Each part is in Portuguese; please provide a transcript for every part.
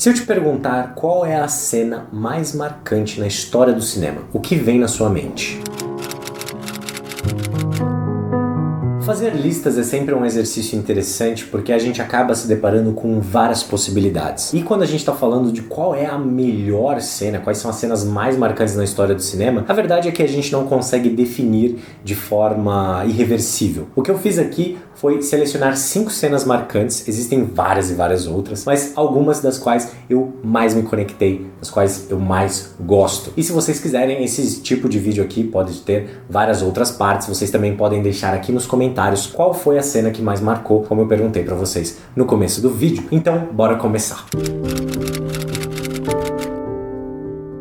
Se eu te perguntar qual é a cena mais marcante na história do cinema, o que vem na sua mente? Fazer listas é sempre um exercício interessante porque a gente acaba se deparando com várias possibilidades. E quando a gente está falando de qual é a melhor cena, quais são as cenas mais marcantes na história do cinema, a verdade é que a gente não consegue definir de forma irreversível. O que eu fiz aqui foi selecionar 5 cenas marcantes, existem várias e várias outras, mas algumas das quais eu mais me conectei, das quais eu mais gosto. E se vocês quiserem, esse tipo de vídeo aqui pode ter várias outras partes, vocês também podem deixar aqui nos comentários qual foi a cena que mais marcou, como eu perguntei pra vocês no começo do vídeo. Então, bora começar!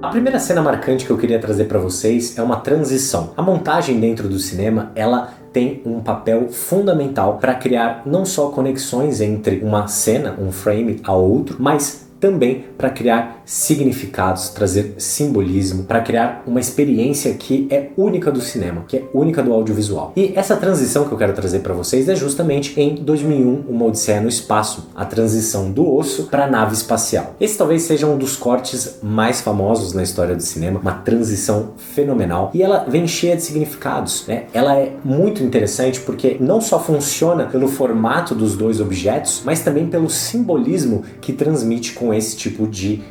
A primeira cena marcante que eu queria trazer pra vocês é uma transição. A montagem dentro do cinema, ela tem um papel fundamental para criar não só conexões entre uma cena, um frame a outro, mas também para criar significados, trazer simbolismo, para criar uma experiência que é única do cinema, que é única do audiovisual. E essa transição que eu quero trazer para vocês é justamente em 2001, Uma Odisseia no Espaço, a transição do osso para a nave espacial. Esse talvez seja um dos cortes mais famosos na história do cinema, uma transição fenomenal, e ela vem cheia de significados, né? Ela é muito interessante porque não só funciona pelo formato dos dois objetos, mas também pelo simbolismo que transmite com esse tipo de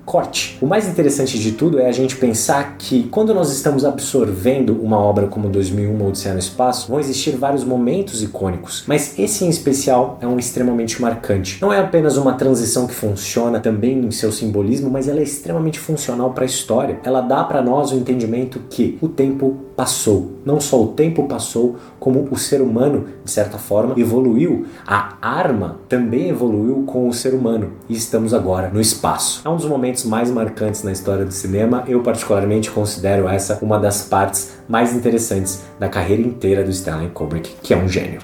corte. O mais interessante de tudo é a gente pensar que quando nós estamos absorvendo uma obra como 2001, Uma Odisseia no Espaço, vão existir vários momentos icônicos, mas esse em especial é um extremamente marcante. Não é apenas uma transição que funciona também em seu simbolismo, mas ela é extremamente funcional para a história. Ela dá para nós o entendimento que o tempo passou. Não só o tempo passou, como o ser humano, de certa forma, evoluiu. A arma também evoluiu com o ser humano e estamos agora no espaço. É um dos momentos mais marcantes na história do cinema. Eu particularmente considero essa uma das partes mais interessantes da carreira inteira do Stanley Kubrick, que é um gênio.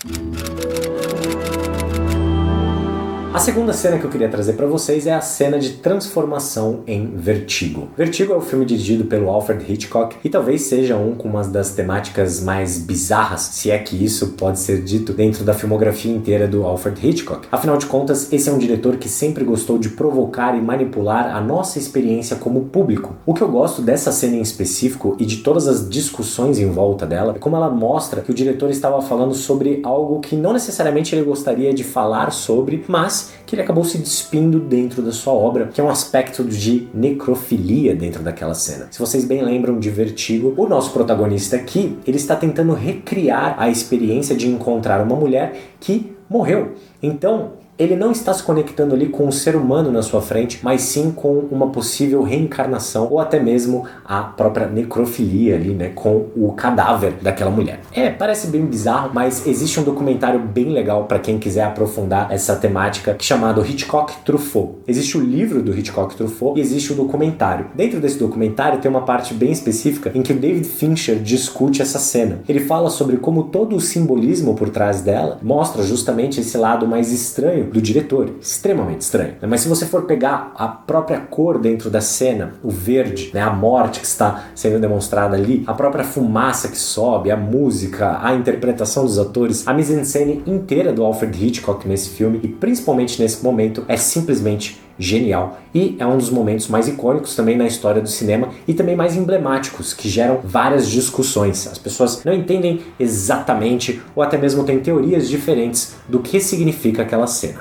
A segunda cena que eu queria trazer para vocês é a cena de transformação em Vertigo. Vertigo é o filme dirigido pelo Alfred Hitchcock e talvez seja um com uma das temáticas mais bizarras, se é que isso pode ser dito, dentro da filmografia inteira do Alfred Hitchcock. Afinal de contas, esse é um diretor que sempre gostou de provocar e manipular a nossa experiência como público. O que eu gosto dessa cena em específico e de todas as discussões em volta dela é como ela mostra que o diretor estava falando sobre algo que não necessariamente ele gostaria de falar sobre, mas que ele acabou se despindo dentro da sua obra, que é um aspecto de necrofilia dentro daquela cena. Se vocês bem lembram de Vertigo, o nosso protagonista aqui, ele está tentando recriar a experiência de encontrar uma mulher que morreu. Então, ele não está se conectando ali com o ser humano na sua frente, mas sim com uma possível reencarnação ou até mesmo a própria necrofilia ali, né, com o cadáver daquela mulher. Parece bem bizarro, mas existe um documentário bem legal para quem quiser aprofundar essa temática, chamado Hitchcock Truffaut. Existe o livro do Hitchcock Truffaut e existe o documentário. Dentro desse documentário tem uma parte bem específica em que o David Fincher discute essa cena. Ele fala sobre como todo o simbolismo por trás dela mostra justamente esse lado mais estranho do diretor, extremamente estranho. Mas se você for pegar a própria cor dentro da cena, o verde, né, a morte que está sendo demonstrada ali, a própria fumaça que sobe, a música, a interpretação dos atores, a mise-en-scène inteira do Alfred Hitchcock nesse filme, e principalmente nesse momento, é simplesmente genial. E é um dos momentos mais icônicos também na história do cinema e também mais emblemáticos, que geram várias discussões. As pessoas não entendem exatamente ou até mesmo têm teorias diferentes do que significa aquela cena.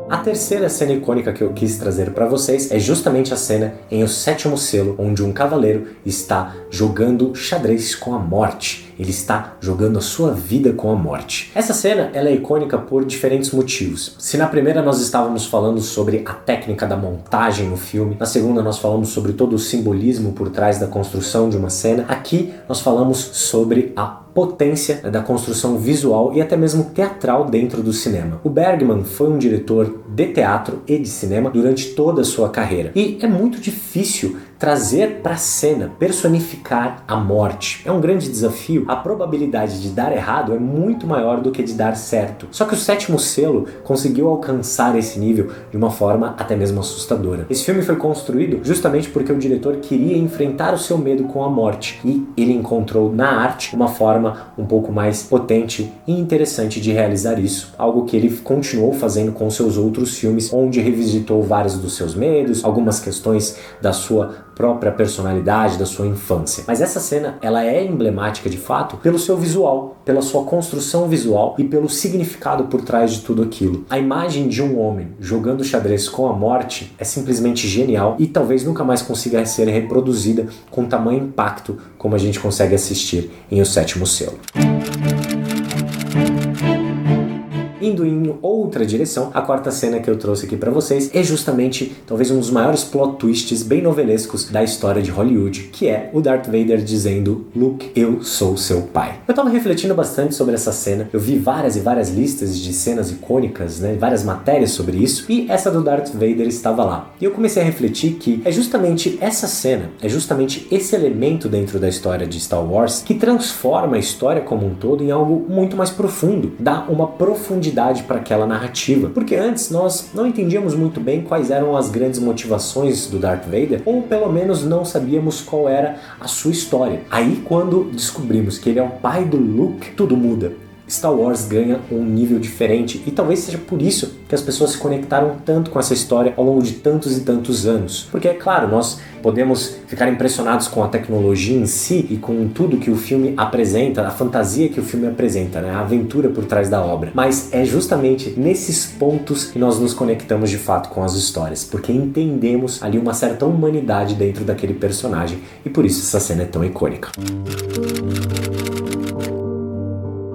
A terceira cena icônica que eu quis trazer para vocês é justamente a cena em O Sétimo Selo, onde um cavaleiro está jogando xadrez com a morte. Ele está jogando a sua vida com a morte. Essa cena ela é icônica por diferentes motivos. Se na primeira nós estávamos falando sobre a técnica da montagem no filme, na segunda nós falamos sobre todo o simbolismo por trás da construção de uma cena, aqui nós falamos sobre a potência da construção visual e até mesmo teatral dentro do cinema. O Bergman foi um diretor de teatro e de cinema durante toda a sua carreira. E é muito difícil trazer para a cena, personificar a morte. É um grande desafio. A probabilidade de dar errado é muito maior do que de dar certo. Só que o Sétimo Selo conseguiu alcançar esse nível de uma forma até mesmo assustadora. Esse filme foi construído justamente porque o diretor queria enfrentar o seu medo com a morte e ele encontrou na arte uma forma um pouco mais potente e interessante de realizar isso, algo que ele continuou fazendo com seus outros filmes, onde revisitou vários dos seus medos, algumas questões da sua própria personalidade, da sua infância. Mas essa cena, ela é emblemática de fato pelo seu visual, pela sua construção visual e pelo significado por trás de tudo aquilo. A imagem de um homem jogando xadrez com a morte é simplesmente genial e talvez nunca mais consiga ser reproduzida com tamanho impacto como a gente consegue assistir em O Sétimo Selo. Indo em outra direção, a quarta cena que eu trouxe aqui pra vocês é justamente talvez um dos maiores plot twists bem novelescos da história de Hollywood, que é o Darth Vader dizendo: Luke, eu sou seu pai. Eu tava refletindo bastante sobre essa cena, eu vi várias e várias listas de cenas icônicas, né, várias matérias sobre isso, e essa do Darth Vader estava lá. E eu comecei a refletir que é justamente essa cena, é justamente esse elemento dentro da história de Star Wars que transforma a história como um todo em algo muito mais profundo, dá uma profundidade para aquela narrativa, porque antes nós não entendíamos muito bem quais eram as grandes motivações do Darth Vader, ou pelo menos não sabíamos qual era a sua história. Aí quando descobrimos que ele é o pai do Luke, tudo muda. Star Wars ganha um nível diferente e talvez seja por isso que as pessoas se conectaram tanto com essa história ao longo de tantos e tantos anos. Porque é claro, nós podemos ficar impressionados com a tecnologia em si e com tudo que o filme apresenta, a fantasia que o filme apresenta, né? A aventura por trás da obra. Mas é justamente nesses pontos que nós nos conectamos de fato com as histórias, porque entendemos ali uma certa humanidade dentro daquele personagem e por isso essa cena é tão icônica.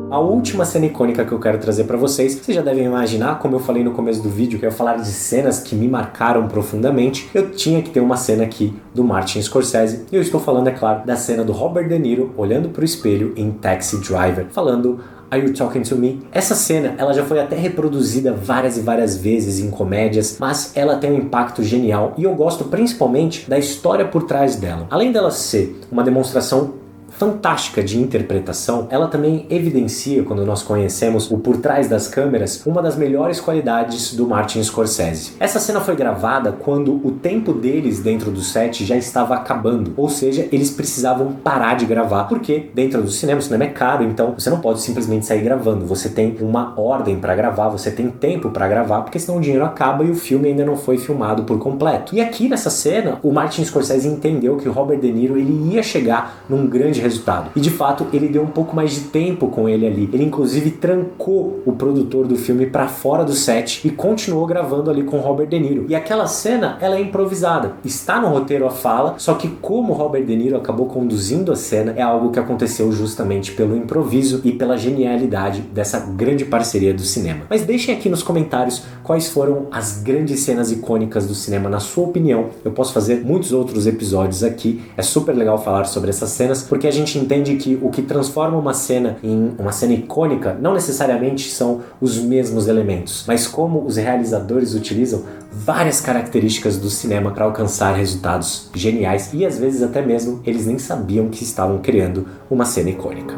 A última cena icônica que eu quero trazer pra vocês já devem imaginar, como eu falei no começo do vídeo, que eu ia falar de cenas que me marcaram profundamente, eu tinha que ter uma cena aqui do Martin Scorsese, e eu estou falando, é claro, da cena do Robert De Niro olhando pro espelho em Taxi Driver, falando Are You Talking to Me? Essa cena, ela já foi até reproduzida várias e várias vezes em comédias, mas ela tem um impacto genial, e eu gosto principalmente da história por trás dela. Além dela ser uma demonstração fantástica de interpretação, ela também evidencia, quando nós conhecemos o por trás das câmeras, uma das melhores qualidades do Martin Scorsese. Essa cena foi gravada quando o tempo deles dentro do set já estava acabando, ou seja, eles precisavam parar de gravar, porque dentro do cinema, o cinema é caro, então você não pode simplesmente sair gravando, você tem uma ordem para gravar, você tem tempo para gravar, porque senão o dinheiro acaba e o filme ainda não foi filmado por completo. E aqui nessa cena, o Martin Scorsese entendeu que o Robert De Niro ele ia chegar num grande resultado. E de fato, ele deu um pouco mais de tempo com ele ali. Ele inclusive trancou o produtor do filme para fora do set e continuou gravando ali com Robert De Niro. E aquela cena, ela é improvisada. Está no roteiro a fala, só que como Robert De Niro acabou conduzindo a cena, é algo que aconteceu justamente pelo improviso e pela genialidade dessa grande parceria do cinema. Mas deixem aqui nos comentários quais foram as grandes cenas icônicas do cinema, na sua opinião. Eu posso fazer muitos outros episódios aqui. É super legal falar sobre essas cenas, porque a gente entende que o que transforma uma cena em uma cena icônica não necessariamente são os mesmos elementos, mas como os realizadores utilizam várias características do cinema para alcançar resultados geniais e às vezes até mesmo eles nem sabiam que estavam criando uma cena icônica.